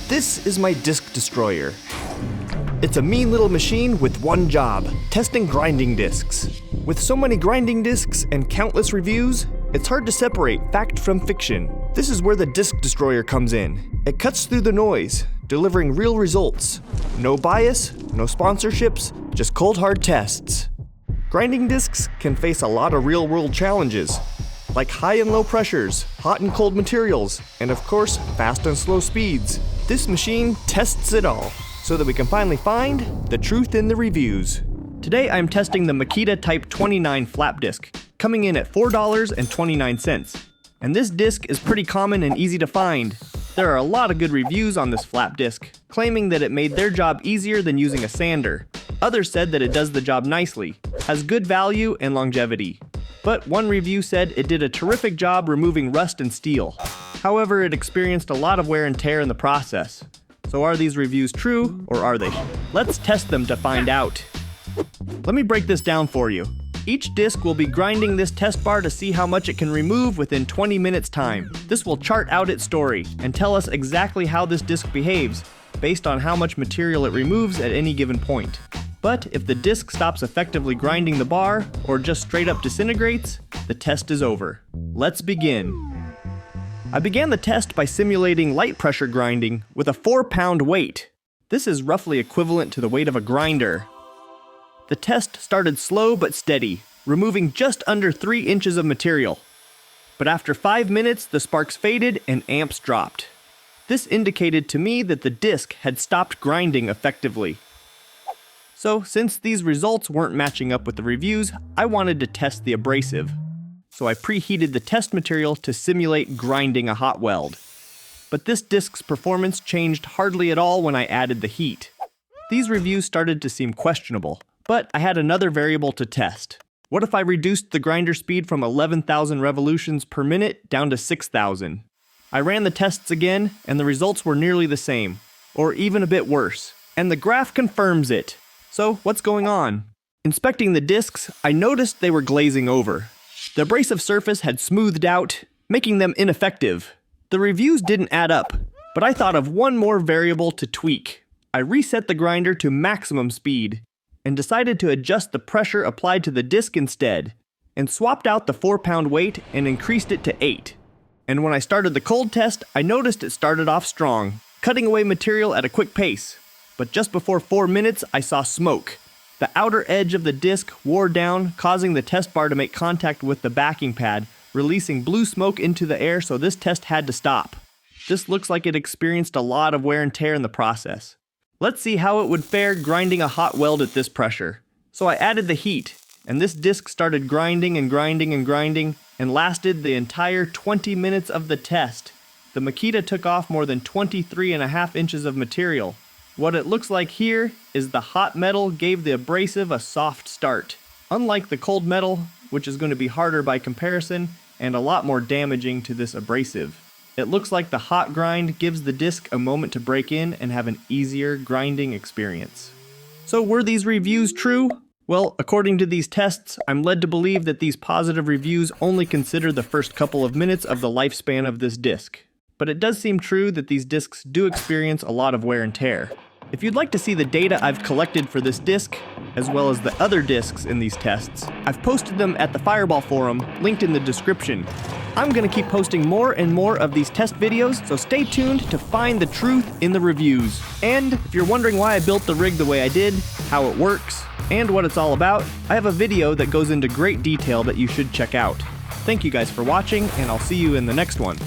This is my disc destroyer. It's a mean little machine with one job, testing grinding discs. With so many grinding discs and countless reviews, it's hard to separate fact from fiction. This is where the disc destroyer comes in. It cuts through the noise, delivering real results. No bias, no sponsorships, just cold hard tests. Grinding discs can face a lot of real-world challenges, like high and low pressures, hot and cold materials, and of course, fast and slow speeds. This machine tests it all, so that we can finally find the truth in the reviews. Today I'm testing the Makita Type 29 flap disc, coming in at $4.29. And this disc is pretty common and easy to find. There are a lot of good reviews on this flap disc, claiming that it made their job easier than using a sander. Others said that it does the job nicely, has good value and longevity. But one review said it did a terrific job removing rust and steel. However, it experienced a lot of wear and tear in the process. So are these reviews true, or are they? Let's test them to find out. Let me break this down for you. Each disc will be grinding this test bar to see how much it can remove within 20 minutes time. This will chart out its story and tell us exactly how this disc behaves, based on how much material it removes at any given point. But if the disc stops effectively grinding the bar, or just straight up disintegrates, the test is over. Let's begin. I began the test by simulating light pressure grinding with a 4-pound weight. This is roughly equivalent to the weight of a grinder. The test started slow but steady, removing just under 3 inches of material. But after 5 minutes, the sparks faded and amps dropped. This indicated to me that the disc had stopped grinding effectively. So, since these results weren't matching up with the reviews, I wanted to test the abrasive. So I preheated the test material to simulate grinding a hot weld. But this disc's performance changed hardly at all when I added the heat. These reviews started to seem questionable, but I had another variable to test. What if I reduced the grinder speed from 11,000 revolutions per minute down to 6,000? I ran the tests again, and the results were nearly the same, or even a bit worse. And the graph confirms it. So what's going on? Inspecting the discs, I noticed they were glazing over. The abrasive surface had smoothed out, making them ineffective. The reviews didn't add up, but I thought of one more variable to tweak. I reset the grinder to maximum speed, and decided to adjust the pressure applied to the disc instead, and swapped out the 4-pound weight and increased it to 8. And when I started the cold test, I noticed it started off strong, cutting away material at a quick pace. But just before 4 minutes, I saw smoke. The outer edge of the disc wore down, causing the test bar to make contact with the backing pad, releasing blue smoke into the air, so this test had to stop. This looks like it experienced a lot of wear and tear in the process. Let's see how it would fare grinding a hot weld at this pressure. So I added the heat, and this disc started grinding and grinding and grinding, and lasted the entire 20 minutes of the test. The Makita took off more than 23.5 inches of material. What it looks like here is the hot metal gave the abrasive a soft start. Unlike the cold metal, which is going to be harder by comparison and a lot more damaging to this abrasive. It looks like the hot grind gives the disc a moment to break in and have an easier grinding experience. So were these reviews true? Well, according to these tests, I'm led to believe that these positive reviews only consider the first couple of minutes of the lifespan of this disc. But it does seem true that these discs do experience a lot of wear and tear. If you'd like to see the data I've collected for this disc, as well as the other discs in these tests, I've posted them at the Fireball forum, linked in the description. I'm going to keep posting more and more of these test videos, so stay tuned to find the truth in the reviews. And if you're wondering why I built the rig the way I did, how it works, and what it's all about, I have a video that goes into great detail that you should check out. Thank you guys for watching, and I'll see you in the next one.